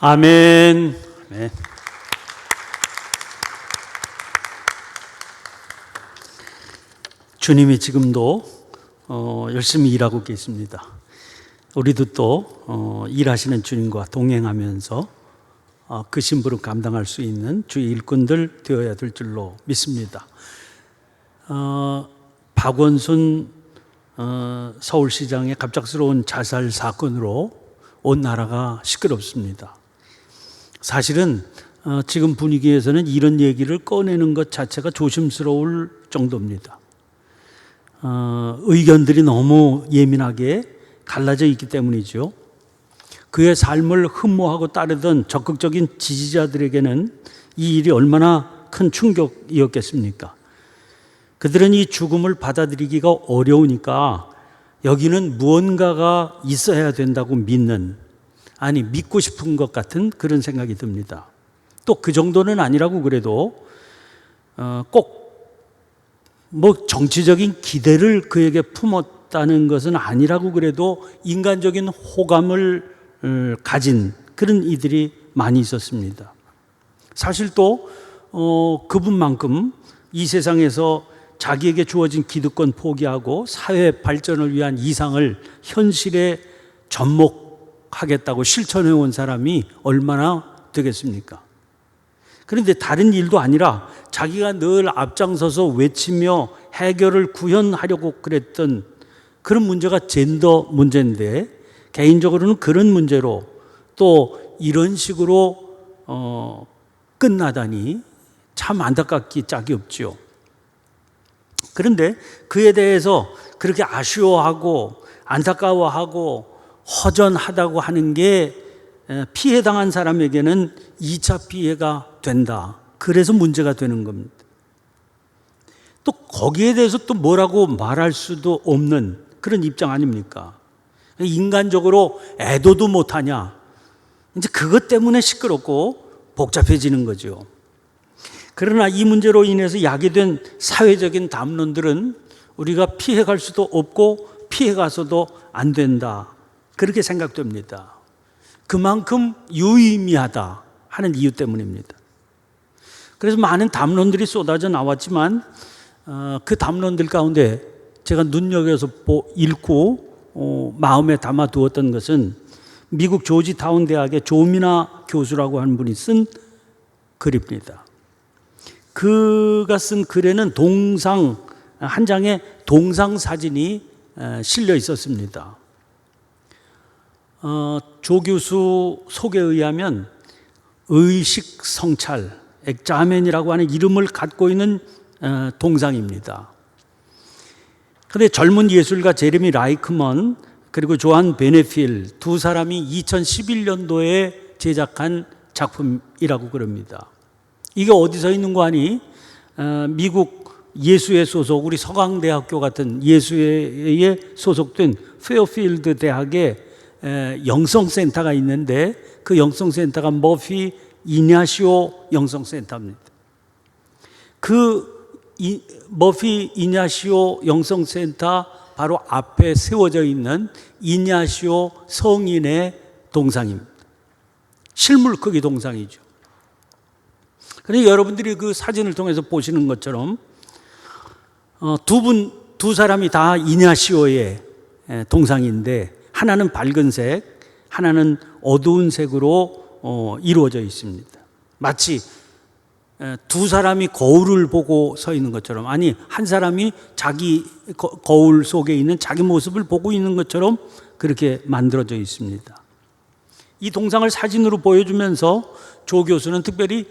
아멘. 아멘. 주님이 지금도 열심히 일하고 계십니다. 우리도 또 일하시는 주님과 동행하면서 그 심부름 감당할 수 있는 주의 일꾼들 되어야 될 줄로 믿습니다. 박원순 서울시장의 갑작스러운 자살 사건으로 온 나라가 시끄럽습니다. 사실은 지금 분위기에서는 이런 얘기를 꺼내는 것 자체가 조심스러울 정도입니다. 의견들이 너무 예민하게 갈라져 있기 때문이죠. 그의 삶을 흠모하고 따르던 적극적인 지지자들에게는 이 일이 얼마나 큰 충격이었겠습니까? 그들은 이 죽음을 받아들이기가 어려우니까 여기는 무언가가 있어야 된다고 믿고 싶은 것 같은 그런 생각이 듭니다. 또 그 정도는 아니라고 그래도 꼭 정치적인 기대를 그에게 품었다는 것은 아니라고 그래도 인간적인 호감을 가진 그런 이들이 많이 있었습니다. 사실 또 그분만큼 이 세상에서 자기에게 주어진 기득권 포기하고 사회 발전을 위한 이상을 현실에 접목하겠다고 실천해 온 사람이 얼마나 되겠습니까? 그런데 다른 일도 아니라 자기가 늘 앞장서서 외치며 해결을 구현하려고 그랬던 그런 문제가 젠더 문제인데, 개인적으로는 그런 문제로 또 이런 식으로 끝나다니 참 안타깝기 짝이 없죠. 그런데 그에 대해서 그렇게 아쉬워하고 안타까워하고 허전하다고 하는 게 피해당한 사람에게는 2차 피해가 된다. 그래서 문제가 되는 겁니다. 또 거기에 대해서 또 뭐라고 말할 수도 없는 그런 입장 아닙니까? 인간적으로 애도도 못하냐. 이제 그것 때문에 시끄럽고 복잡해지는 거죠. 그러나 이 문제로 인해서 야기된 사회적인 담론들은 우리가 피해갈 수도 없고 피해가서도 안 된다. 그렇게 생각됩니다. 그만큼 유의미하다 하는 이유 때문입니다. 그래서 많은 담론들이 쏟아져 나왔지만 그 담론들 가운데 제가 눈여겨서 읽고 마음에 담아두었던 것은 미국 조지타운 대학의 조미나 교수라고 하는 분이 쓴 글입니다. 그가 쓴 글에는 한 장의 동상 사진이 실려 있었습니다. 조 교수 소개에 의하면 의식 성찰, 엑자멘이라고 하는 이름을 갖고 있는 동상입니다. 그런데 젊은 예술가 제레미 라이크먼 그리고 조한 베네필 두 사람이 2011년도에 제작한 작품이라고 그럽니다. 이게 어디서 있는 거 아니? 미국 예수회 소속, 우리 서강대학교 같은 예수회에 소속된 페어필드 대학의 영성센터가 있는데 그 영성센터가 머피 이냐시오 영성센터입니다. 그 머피 이냐시오 영성센터 바로 앞에 세워져 있는 이냐시오 성인의 동상입니다. 실물 크기 동상이죠. 그런데 여러분들이 그 사진을 통해서 보시는 것처럼 두 사람이 다 이냐시오의 동상인데 하나는 밝은 색, 하나는 어두운 색으로 이루어져 있습니다. 마치 두 사람이 거울을 보고 서 있는 것처럼, 아니 한 사람이 자기 거울 속에 있는 자기 모습을 보고 있는 것처럼 그렇게 만들어져 있습니다. 이 동상을 사진으로 보여주면서 조 교수는 특별히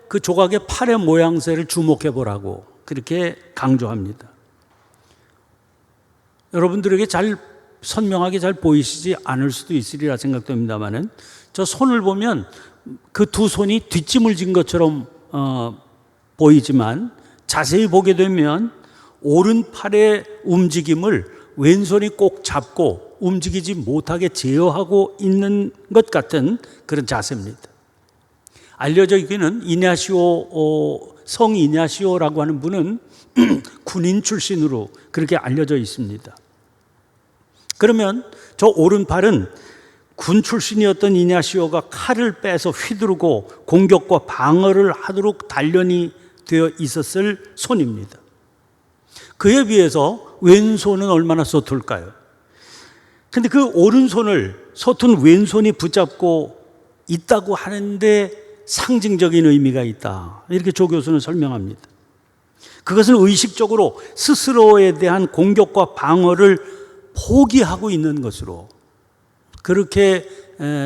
그 조각의 팔의 모양새를 주목해 보라고 그렇게 강조합니다. 여러분들에게 선명하게 잘 보이시지 않을 수도 있으리라 생각됩니다만은 저 손을 보면 그 두 손이 뒷짐을 진 것처럼 보이지만 자세히 보게 되면 오른팔의 움직임을 왼손이 꼭 잡고 움직이지 못하게 제어하고 있는 것 같은 그런 자세입니다. 알려져 있기는 성 이냐시오라고 하는 분은 군인 출신으로 그렇게 알려져 있습니다. 그러면 저 오른팔은 군 출신이었던 이냐시오가 칼을 빼서 휘두르고 공격과 방어를 하도록 단련이 되어 있었을 손입니다. 그에 비해서 왼손은 얼마나 서툴까요? 근데 그 오른손을 서툰 왼손이 붙잡고 있다고 하는데 상징적인 의미가 있다. 이렇게 조 교수는 설명합니다. 그것은 의식적으로 스스로에 대한 공격과 방어를 포기하고 있는 것으로 그렇게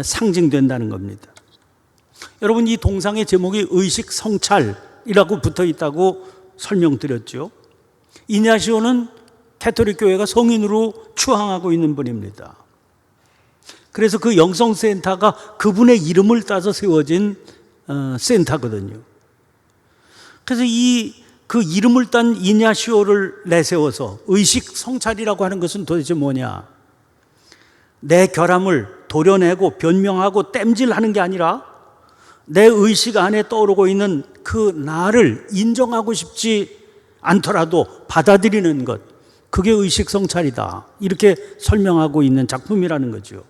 상징된다는 겁니다. 여러분, 이 동상의 제목이 의식 성찰이라고 붙어 있다고 설명드렸죠. 이냐시오는 가톨릭 교회가 성인으로 추앙하고 있는 분입니다. 그래서 그 영성센터가 그분의 이름을 따서 세워진 센터거든요. 그래서 그 이름을 딴 이냐시오를 내세워서 의식 성찰이라고 하는 것은 도대체 뭐냐? 내 결함을 도려내고 변명하고 땜질하는 게 아니라 내 의식 안에 떠오르고 있는 그 나를 인정하고 싶지 않더라도 받아들이는 것, 그게 의식 성찰이다. 이렇게 설명하고 있는 작품이라는 거죠.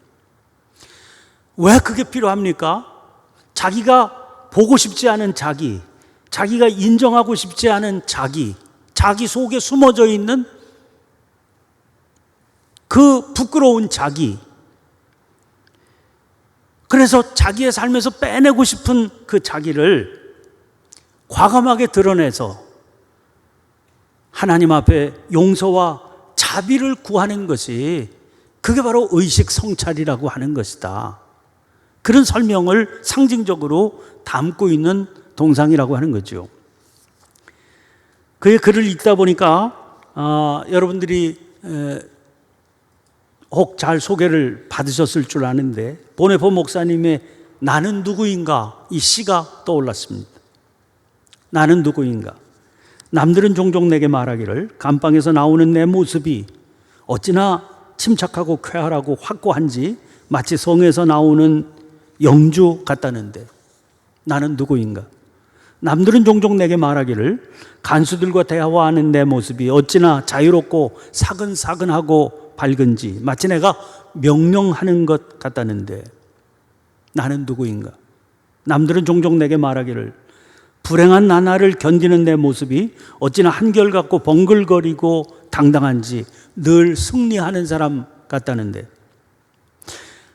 왜 그게 필요합니까? 자기가 보고 싶지 않은 자기가 인정하고 싶지 않은 자기 속에 숨어져 있는 그 부끄러운 자기, 그래서 자기의 삶에서 빼내고 싶은 그 자기를 과감하게 드러내서 하나님 앞에 용서와 자비를 구하는 것이, 그게 바로 의식 성찰이라고 하는 것이다. 그런 설명을 상징적으로 담고 있는 동상이라고 하는 거죠. 그의 글을 읽다 보니까 여러분들이 혹 잘 소개를 받으셨을 줄 아는데, 보네포 목사님의 나는 누구인가, 이 시가 떠올랐습니다. 나는 누구인가. 남들은 종종 내게 말하기를 감방에서 나오는 내 모습이 어찌나 침착하고 쾌활하고 확고한지 마치 성에서 나오는 영주 같다는데, 나는 누구인가. 남들은 종종 내게 말하기를 간수들과 대화하는 내 모습이 어찌나 자유롭고 사근사근하고 밝은지 마치 내가 명령하는 것 같다는데, 나는 누구인가. 남들은 종종 내게 말하기를 불행한 나날을 견디는 내 모습이 어찌나 한결같고 번글거리고 당당한지 늘 승리하는 사람 같다는데,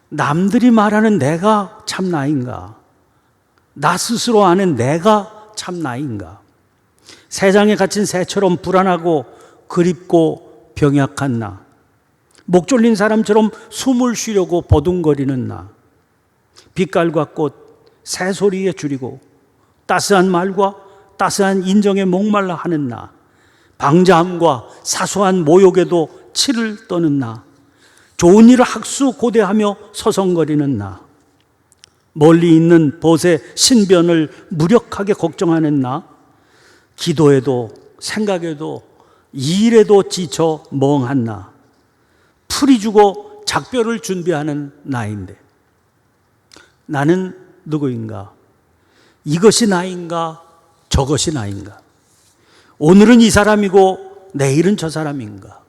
남들이 말하는 내가 참 나인가. 나 스스로 아는 내가 참 나인가. 세상에 갇힌 새처럼 불안하고 그립고 병약한 나. 목 졸린 사람처럼 숨을 쉬려고 버둥거리는 나. 빛깔과 꽃, 새소리에 줄이고 따스한 말과 따스한 인정에 목말라 하는 나. 방자함과 사소한 모욕에도 치를 떠는 나. 좋은 일을 학수고대하며 서성거리는 나. 멀리 있는 벗의 신변을 무력하게 걱정하는 나. 기도에도 생각에도 일에도 지쳐 멍한 나. 풀이 주고 작별을 준비하는 나인데, 나는 누구인가? 이것이 나인가? 저것이 나인가? 오늘은 이 사람이고 내일은 저 사람인가?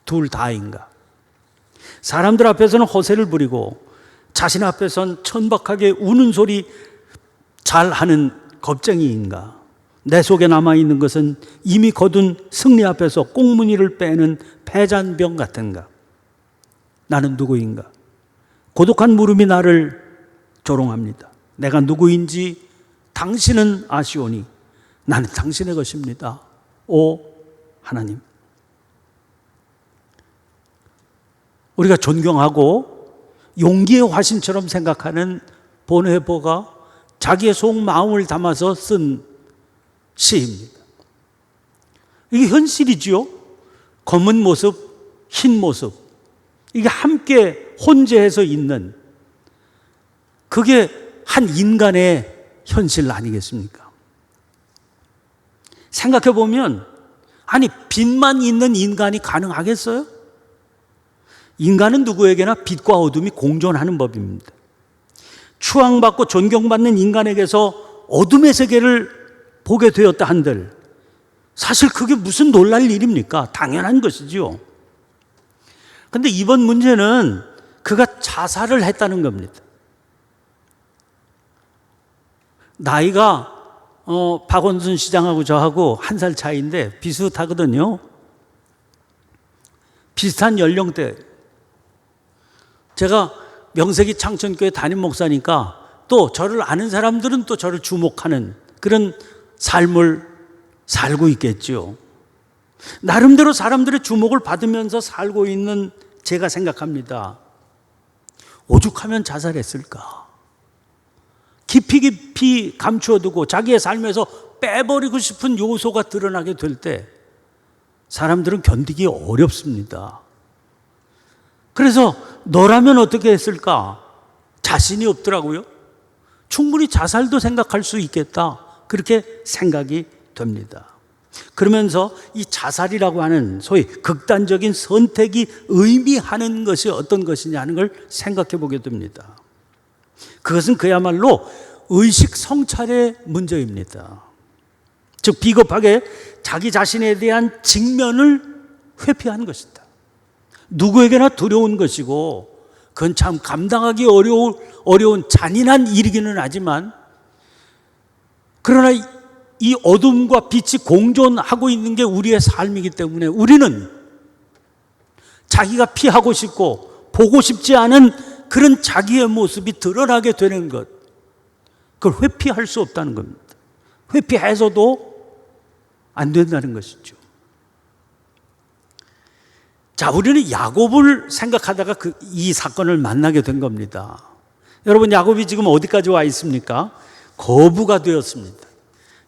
둘 다인가? 사람들 앞에서는 허세를 부리고 자신 앞에선 천박하게 우는 소리 잘하는 겁쟁이인가? 내 속에 남아있는 것은 이미 거둔 승리 앞에서 꽁무니를 빼는 패잔병 같은가? 나는 누구인가? 고독한 물음이 나를 조롱합니다. 내가 누구인지 당신은 아시오니 나는 당신의 것입니다. 오 하나님. 우리가 존경하고 용기의 화신처럼 생각하는 보네포가 자기의 속마음을 담아서 쓴 시입니다. 이게 현실이지요. 검은 모습, 흰 모습, 이게 함께 혼재해서 있는, 그게 한 인간의 현실 아니겠습니까? 생각해 보면, 아니 빛만 있는 인간이 가능하겠어요? 인간은 누구에게나 빛과 어둠이 공존하는 법입니다. 추앙받고 존경받는 인간에게서 어둠의 세계를 보게 되었다 한들 사실 그게 무슨 놀랄 일입니까? 당연한 것이지요. 그런데 이번 문제는 그가 자살을 했다는 겁니다. 나이가 박원순 시장하고 저하고 1살 차이인데 비슷하거든요. 비슷한 연령대. 제가 명색이 창천교회 담임 목사니까 또 저를 아는 사람들은 또 저를 주목하는 그런 삶을 살고 있겠죠. 나름대로 사람들의 주목을 받으면서 살고 있는 제가 생각합니다. 오죽하면 자살했을까? 깊이 감추어두고 자기의 삶에서 빼버리고 싶은 요소가 드러나게 될 때 사람들은 견디기 어렵습니다. 그래서 너라면 어떻게 했을까? 자신이 없더라고요. 충분히 자살도 생각할 수 있겠다. 그렇게 생각이 됩니다. 그러면서 이 자살이라고 하는 소위 극단적인 선택이 의미하는 것이 어떤 것이냐 하는 걸 생각해 보게 됩니다. 그것은 그야말로 의식 성찰의 문제입니다. 즉 비겁하게 자기 자신에 대한 직면을 회피한 것이다. 누구에게나 두려운 것이고 그건 참 감당하기 어려운 잔인한 일이기는 하지만, 그러나 이 어둠과 빛이 공존하고 있는 게 우리의 삶이기 때문에 우리는 자기가 피하고 싶고 보고 싶지 않은 그런 자기의 모습이 드러나게 되는 것, 그걸 회피할 수 없다는 겁니다. 회피해서도 안 된다는 것이죠. 자, 우리는 야곱을 생각하다가 이 사건을 만나게 된 겁니다. 여러분, 야곱이 지금 어디까지 와 있습니까? 거부가 되었습니다.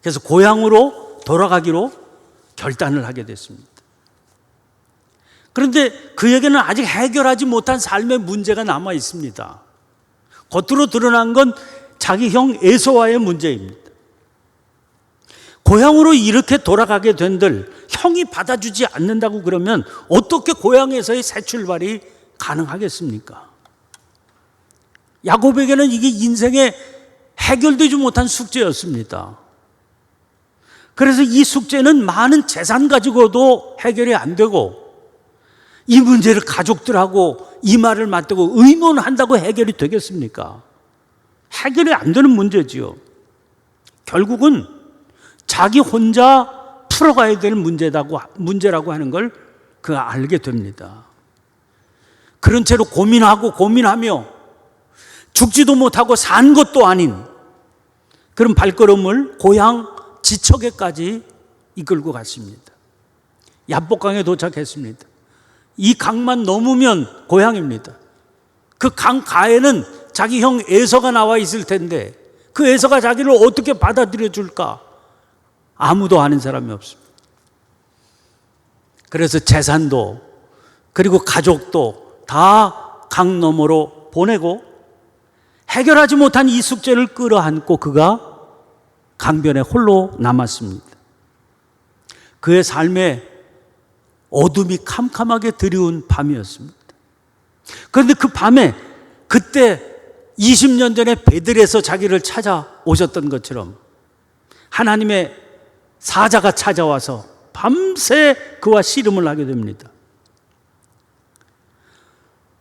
그래서 고향으로 돌아가기로 결단을 하게 됐습니다. 그런데 그에게는 아직 해결하지 못한 삶의 문제가 남아 있습니다. 겉으로 드러난 건 자기 형 에서와의 문제입니다. 고향으로 이렇게 돌아가게 된들 형이 받아주지 않는다고 그러면 어떻게 고향에서의 새 출발이 가능하겠습니까? 야곱에게는 이게 인생에 해결되지 못한 숙제였습니다. 그래서 이 숙제는 많은 재산 가지고도 해결이 안 되고, 이 문제를 가족들하고 이 말을 맞대고 의논한다고 해결이 되겠습니까? 해결이 안 되는 문제지요. 결국은 자기 혼자 풀어가야 될 문제라고 하는 걸 그가 알게 됩니다. 그런 채로 고민하며 죽지도 못하고 산 것도 아닌 그런 발걸음을 고향 지척에까지 이끌고 갔습니다. 야복강에 도착했습니다. 이 강만 넘으면 고향입니다. 그 강 가에는 자기 형 에서가 나와 있을 텐데 그 에서가 자기를 어떻게 받아들여 줄까? 아무도 아는 사람이 없습니다. 그래서 재산도 그리고 가족도 다 강 너머로 보내고 해결하지 못한 이 숙제를 끌어안고 그가 강변에 홀로 남았습니다. 그의 삶에 어둠이 캄캄하게 드리운 밤이었습니다. 그런데 그 밤에 그때 20년 전에 베들에서 자기를 찾아오셨던 것처럼 하나님의 사자가 찾아와서 밤새 그와 씨름을 하게 됩니다.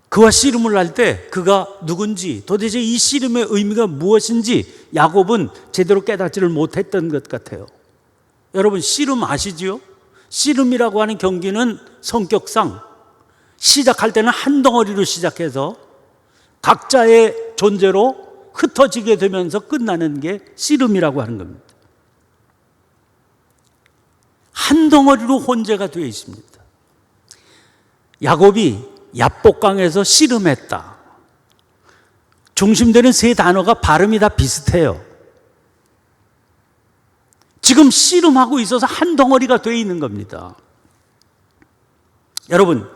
그와 씨름을 할 때 그가 누군지, 도대체 이 씨름의 의미가 무엇인지 야곱은 제대로 깨닫지를 못했던 것 같아요. 여러분, 씨름 아시지요? 씨름이라고 하는 경기는 성격상 시작할 때는 한 덩어리로 시작해서 각자의 존재로 흩어지게 되면서 끝나는 게 씨름이라고 하는 겁니다. 한 덩어리로 혼재가 되어 있습니다. 야곱이 야복강에서 씨름했다. 중심되는 세 단어가 발음이 다 비슷해요. 지금 씨름하고 있어서 한 덩어리가 되어 있는 겁니다. 여러분,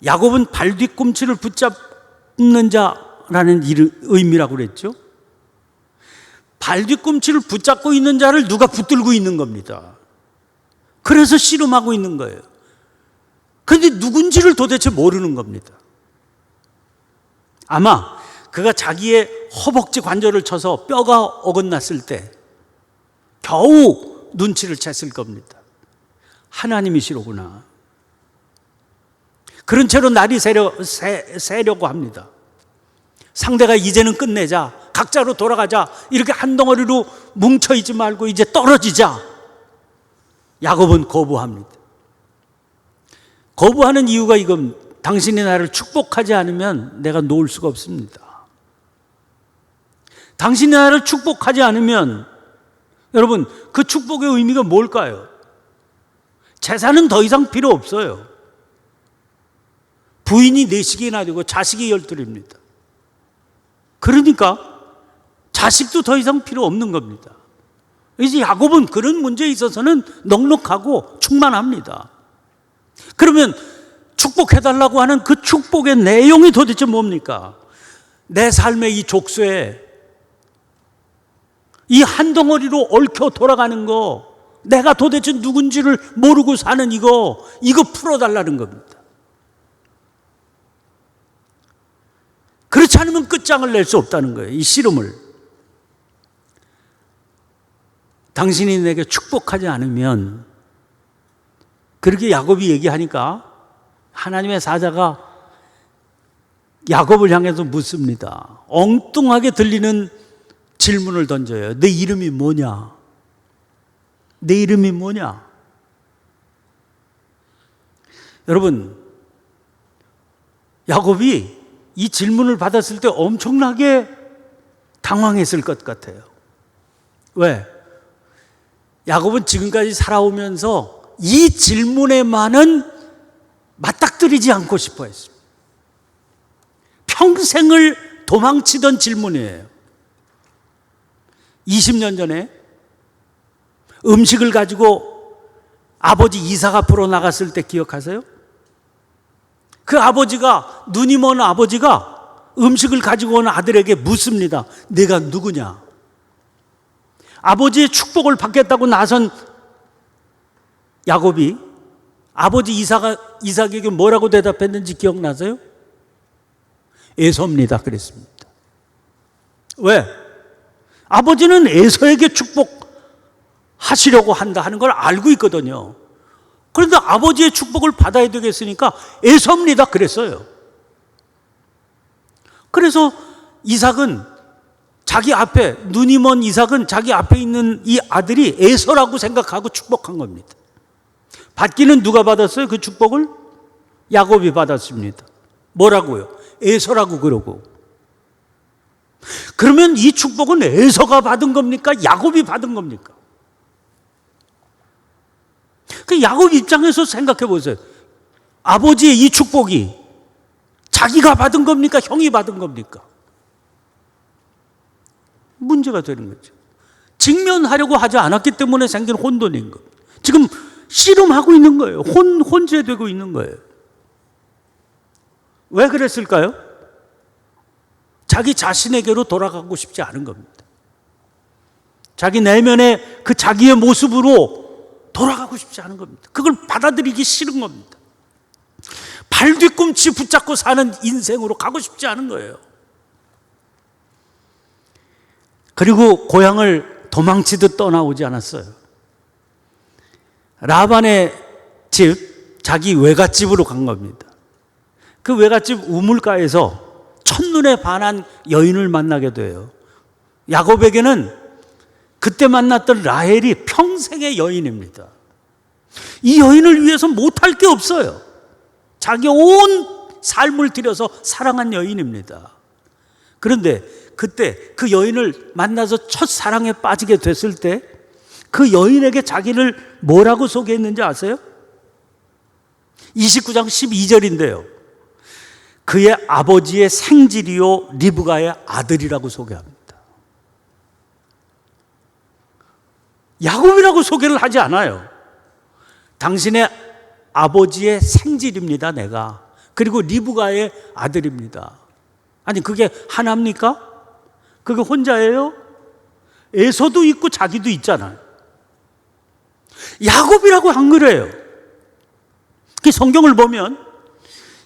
야곱은 발 뒤꿈치를 붙잡는 자라는 의미라고 그랬죠. 발 뒤꿈치를 붙잡고 있는 자를 누가 붙들고 있는 겁니다. 그래서 씨름하고 있는 거예요. 그런데 누군지를 도대체 모르는 겁니다. 아마 그가 자기의 허벅지 관절을 쳐서 뼈가 어긋났을 때 겨우 눈치를 챘을 겁니다. 하나님이시로구나. 그런 채로 날이 새려고 합니다. 상대가 이제는 끝내자, 각자로 돌아가자, 이렇게 한 덩어리로 뭉쳐있지 말고 이제 떨어지자. 야곱은 거부합니다. 거부하는 이유가 이겁니다. 당신이 나를 축복하지 않으면 내가 놓을 수가 없습니다. 당신이 나를 축복하지 않으면, 여러분, 그 축복의 의미가 뭘까요? 재산은 더 이상 필요 없어요. 부인이 4씩이나 되고 자식이 12입니다. 그러니까 자식도 더 이상 필요 없는 겁니다. 이제 야곱은 그런 문제에 있어서는 넉넉하고 충만합니다. 그러면 축복해달라고 하는 그 축복의 내용이 도대체 뭡니까? 내 삶의 이 족쇄에 이 한 덩어리로 얽혀 돌아가는 거, 내가 도대체 누군지를 모르고 사는 이거 풀어달라는 겁니다. 그렇지 않으면 끝장을 낼 수 없다는 거예요. 이 씨름을. 당신이 내게 축복하지 않으면, 그렇게 야곱이 얘기하니까 하나님의 사자가 야곱을 향해서 묻습니다. 엉뚱하게 들리는 질문을 던져요. 내 이름이 뭐냐? 내 이름이 뭐냐? 여러분, 야곱이 이 질문을 받았을 때 엄청나게 당황했을 것 같아요. 왜? 야곱은 지금까지 살아오면서 이 질문에만은 맞닥뜨리지 않고 싶어 했습니다. 평생을 도망치던 질문이에요. 20년 전에 음식을 가지고 아버지 이삭 앞으로 나갔을 때 기억하세요? 그 아버지가, 눈이 먼 아버지가 음식을 가지고 온 아들에게 묻습니다. 네가 누구냐? 아버지의 축복을 받겠다고 나선 야곱이 아버지 이삭에게 뭐라고 대답했는지 기억나세요? 에서입니다 그랬습니다. 왜? 아버지는 에서에게 축복하시려고 한다 하는 걸 알고 있거든요. 그런데 아버지의 축복을 받아야 되겠으니까 에서입니다 그랬어요. 그래서 이삭은 자기 앞에, 눈이 먼 이삭은 자기 앞에 있는 이 아들이 에서라고 생각하고 축복한 겁니다. 받기는 누가 받았어요? 그 축복을? 야곱이 받았습니다. 뭐라고요? 에서라고 그러고. 그러면 이 축복은 에서가 받은 겁니까? 야곱이 받은 겁니까? 그 야곱 입장에서 생각해 보세요. 아버지의 이 축복이 자기가 받은 겁니까? 형이 받은 겁니까? 문제가 되는 거죠. 직면하려고 하지 않았기 때문에 생긴 혼돈인 겁니다. 지금 씨름하고 있는 거예요. 혼재되고 있는 거예요. 왜 그랬을까요? 자기 자신에게로 돌아가고 싶지 않은 겁니다. 자기 내면의 그 자기의 모습으로 돌아가고 싶지 않은 겁니다. 그걸 받아들이기 싫은 겁니다. 발 뒤꿈치 붙잡고 사는 인생으로 가고 싶지 않은 거예요. 그리고 고향을 도망치듯 떠나오지 않았어요. 라반의 집, 자기 외갓집으로 간 겁니다. 그 외갓집 우물가에서 첫눈에 반한 여인을 만나게 돼요. 야곱에게는 그때 만났던 라헬이 평생의 여인입니다. 이 여인을 위해서 못할 게 없어요. 자기 온 삶을 들여서 사랑한 여인입니다. 그런데 그때 그 여인을 만나서 첫사랑에 빠지게 됐을 때 그 여인에게 자기를 뭐라고 소개했는지 아세요? 29장 12절인데요. 그의 아버지의 생질이요 리브가의 아들이라고 소개합니다. 야곱이라고 소개를 하지 않아요. 당신의 아버지의 생질입니다, 내가. 그리고 리브가의 아들입니다. 아니, 그게 하나입니까? 그게 혼자예요? 에서도 있고 자기도 있잖아요. 야곱이라고 한 거래요. 그 성경을 보면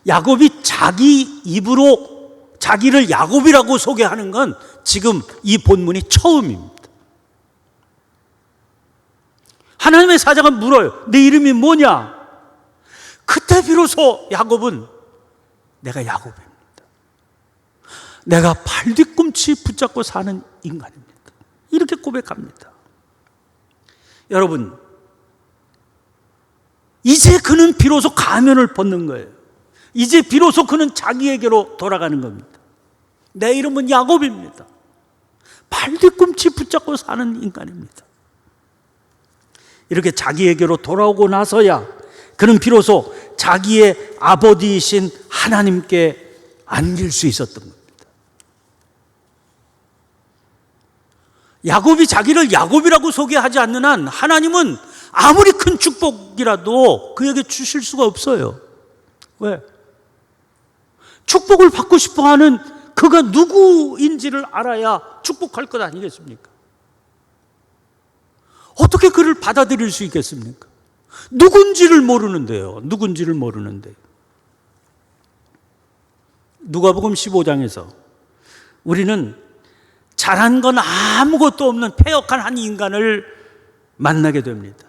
야곱이 자기 입으로 자기를 야곱이라고 소개하는 건 지금 이 본문이 처음입니다. 하나님의 사자가 물어요. 내 이름이 뭐냐? 그때 비로소 야곱은 내가 야곱입니다. 내가 발뒤꿈치 붙잡고 사는 인간입니다. 이렇게 고백합니다. 여러분, 이제 그는 비로소 가면을 벗는 거예요. 이제 비로소 그는 자기에게로 돌아가는 겁니다. 내 이름은 야곱입니다. 발뒤꿈치 붙잡고 사는 인간입니다. 이렇게 자기에게로 돌아오고 나서야 그는 비로소 자기의 아버지이신 하나님께 안길 수 있었던 겁니다. 야곱이 자기를 야곱이라고 소개하지 않는 한 하나님은 아무리 큰 축복이라도 그에게 주실 수가 없어요. 왜? 축복을 받고 싶어하는 그가 누구인지를 알아야 축복할 것 아니겠습니까? 어떻게 그를 받아들일 수 있겠습니까? 누군지를 모르는데요. 누군지를 모르는데. 누가복음 15장에서 우리는 잘한 건 아무것도 없는 패역한 한 인간을 만나게 됩니다.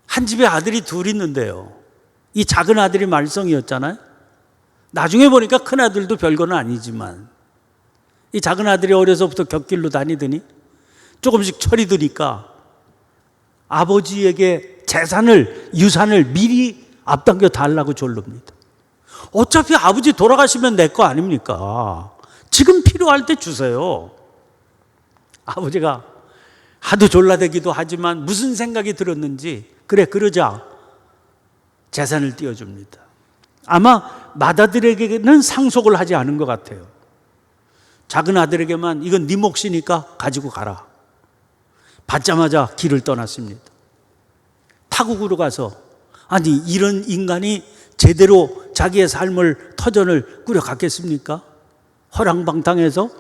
한 집에 아들이 둘 있는데요. 이 작은 아들이 말썽이었잖아요. 나중에 보니까 큰 아들도 별거는 아니지만 이 작은 아들이 어려서부터 곁길로 다니더니 조금씩 철이 드니까 아버지에게 유산을 미리 앞당겨 달라고 졸릅니다. 어차피 아버지 돌아가시면 내 거 아닙니까? 지금 필요할 때 주세요. 아버지가 하도 졸라대기도 하지만 무슨 생각이 들었는지 그래 그러자 재산을 띄워줍니다. 아마 맏아들에게는 상속을 하지 않은 것 같아요. 작은 아들에게만 이건 네 몫이니까 가지고 가라. 받자마자 길을 떠났습니다. 타국으로 가서 아니 이런 인간이 제대로 자기의 삶을 터전을 꾸려갔겠습니까? 허랑방탕해서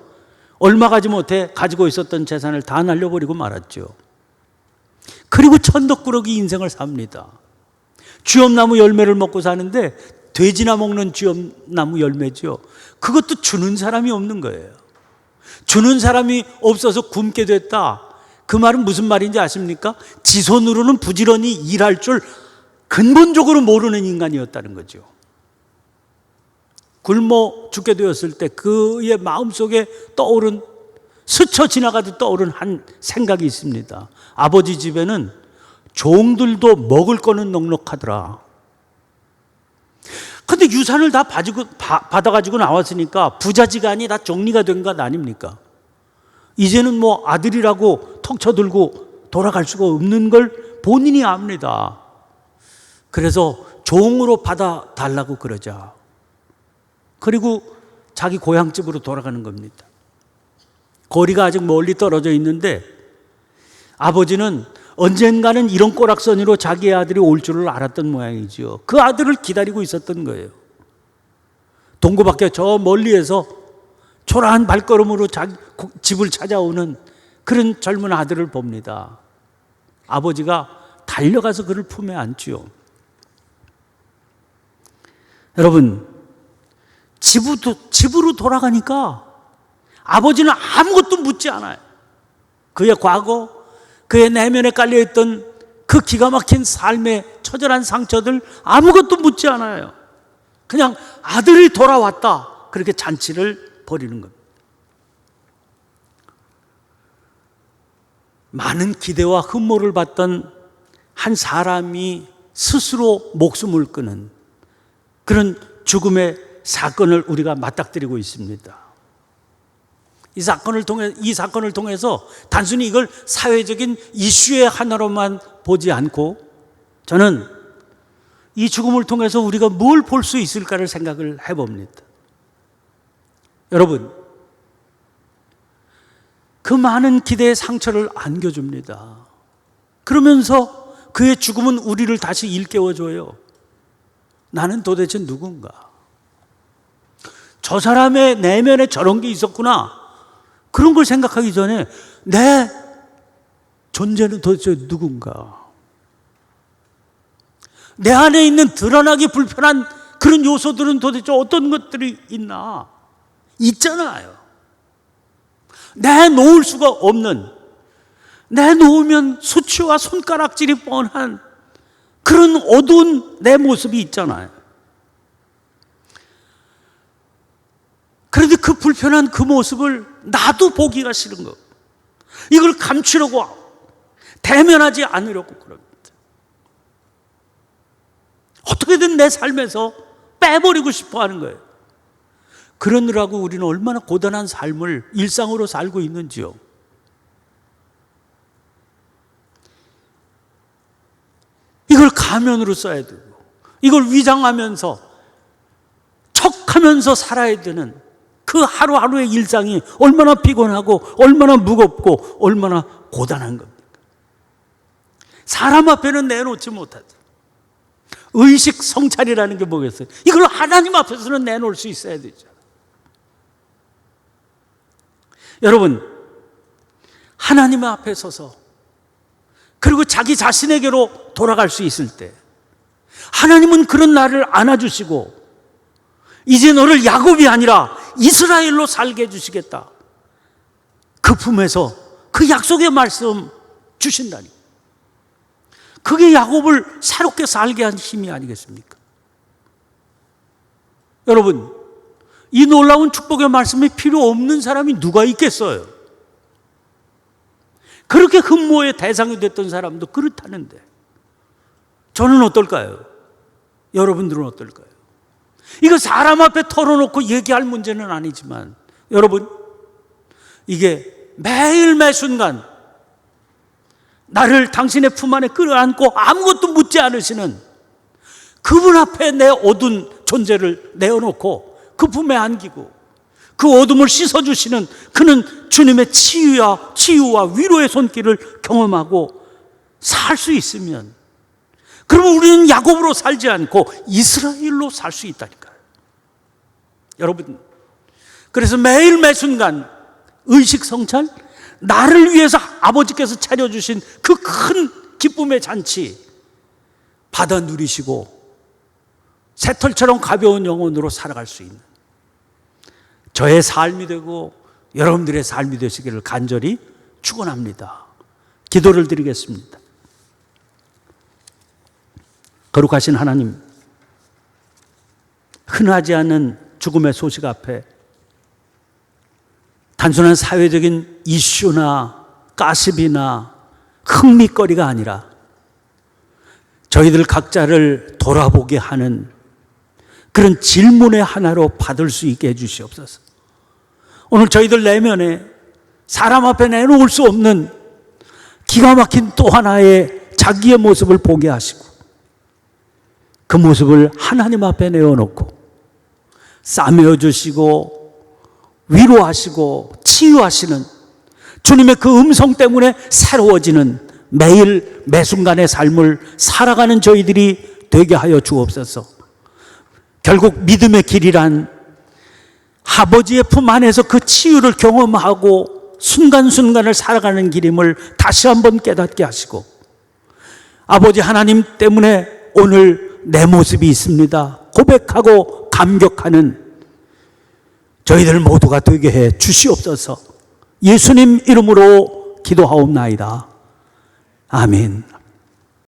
얼마 가지 못해 가지고 있었던 재산을 다 날려버리고 말았죠. 그리고 천덕꾸러기 인생을 삽니다. 쥐엄나무 열매를 먹고 사는데 돼지나 먹는 쥐엄나무 열매죠. 그것도 주는 사람이 없는 거예요. 주는 사람이 없어서 굶게 됐다. 그 말은 무슨 말인지 아십니까? 지 손으로는 부지런히 일할 줄 근본적으로 모르는 인간이었다는 거죠. 굶어 죽게 되었을 때 그의 마음속에 떠오른 스쳐 지나가듯 떠오른 한 생각이 있습니다. 아버지 집에는 종들도 먹을 거는 넉넉하더라. 근데 유산을 다 받아가지고 나왔으니까 부자지간이 다 정리가 된 것 아닙니까? 이제는 뭐 아들이라고 턱 쳐들고 돌아갈 수가 없는 걸 본인이 압니다. 그래서 종으로 받아달라고 그러자. 그리고 자기 고향집으로 돌아가는 겁니다. 거리가 아직 멀리 떨어져 있는데 아버지는 언젠가는 이런 꼬락서니로 자기의 아들이 올 줄을 알았던 모양이지요. 그 아들을 기다리고 있었던 거예요. 동고밖에 저 멀리에서 초라한 발걸음으로 자기 집을 찾아오는 그런 젊은 아들을 봅니다. 아버지가 달려가서 그를 품에 안지요. 여러분, 집으로 돌아가니까 아버지는 아무것도 묻지 않아요. 그의 과거, 그의 내면에 깔려있던 그 기가 막힌 삶의 처절한 상처들 아무것도 묻지 않아요. 그냥 아들이 돌아왔다. 그렇게 잔치를 벌이는 겁니다. 많은 기대와 흠모를 받던 한 사람이 스스로 목숨을 끊은 그런 죽음의 사건을 우리가 맞닥뜨리고 있습니다. 이 사건을 통해서 단순히 이걸 사회적인 이슈의 하나로만 보지 않고 저는 이 죽음을 통해서 우리가 뭘 볼 수 있을까를 생각을 해봅니다. 여러분, 그 많은 기대의 상처를 안겨줍니다. 그러면서 그의 죽음은 우리를 다시 일깨워줘요. 나는 도대체 누군가? 저 사람의 내면에 저런 게 있었구나. 그런 걸 생각하기 전에 내 존재는 도대체 누군가? 내 안에 있는 드러나기 불편한 그런 요소들은 도대체 어떤 것들이 있나? 있잖아요. 내놓을 수가 없는, 내놓으면 수치와 손가락질이 뻔한 그런 어두운 내 모습이 있잖아요. 그런데 그 불편한 그 모습을 나도 보기가 싫은 거. 이걸 감추려고, 대면하지 않으려고 그럽니다. 어떻게든 내 삶에서 빼버리고 싶어 하는 거예요. 그러느라고 우리는 얼마나 고단한 삶을 일상으로 살고 있는지요. 이걸 가면으로 써야 되고, 이걸 위장하면서 척하면서 살아야 되는 그 하루하루의 일상이 얼마나 피곤하고 얼마나 무겁고 얼마나 고단한 겁니까? 사람 앞에는 내놓지 못하죠. 의식 성찰이라는 게 뭐겠어요? 이걸 하나님 앞에서는 내놓을 수 있어야 되죠. 여러분, 하나님 앞에 서서 그리고 자기 자신에게로 돌아갈 수 있을 때 하나님은 그런 나를 안아주시고 이제 너를 야곱이 아니라 이스라엘로 살게 해주시겠다. 그 품에서 그 약속의 말씀 주신다니. 그게 야곱을 새롭게 살게 한 힘이 아니겠습니까? 여러분, 이 놀라운 축복의 말씀이 필요 없는 사람이 누가 있겠어요? 그렇게 흠모의 대상이 됐던 사람도 그렇다는데 저는 어떨까요? 여러분들은 어떨까요? 이거 사람 앞에 털어놓고 얘기할 문제는 아니지만 여러분, 이게 매일 매 순간 나를 당신의 품 안에 끌어안고 아무것도 묻지 않으시는 그분 앞에 내 어두운 존재를 내어놓고 그 품에 안기고 그 어둠을 씻어주시는 그는 주님의 치유와 위로의 손길을 경험하고 살 수 있으면, 그러면 우리는 야곱으로 살지 않고 이스라엘로 살 수 있다니까요. 여러분, 그래서 매일 매 순간 의식 성찰, 나를 위해서 아버지께서 차려주신 그 큰 기쁨의 잔치 받아 누리시고 새털처럼 가벼운 영혼으로 살아갈 수 있는 저의 삶이 되고 여러분들의 삶이 되시기를 간절히 축원합니다. 기도를 드리겠습니다. 거룩하신 하나님, 흔하지 않은 죽음의 소식 앞에 단순한 사회적인 이슈나 가십이나 흥미거리가 아니라 저희들 각자를 돌아보게 하는 그런 질문의 하나로 받을 수 있게 해주시옵소서. 오늘 저희들 내면에 사람 앞에 내놓을 수 없는 기가 막힌 또 하나의 자기의 모습을 보게 하시고 그 모습을 하나님 앞에 내어놓고 싸매어 주시고 위로하시고 치유하시는 주님의 그 음성 때문에 새로워지는 매일 매 순간의 삶을 살아가는 저희들이 되게 하여 주옵소서. 결국 믿음의 길이란 아버지의 품 안에서 그 치유를 경험하고 순간순간을 살아가는 길임을 다시 한번 깨닫게 하시고, 아버지 하나님 때문에 오늘 내 모습이 있습니다 고백하고 감격하는 저희들 모두가 되게 해 주시옵소서. 예수님 이름으로 기도하옵나이다. 아멘.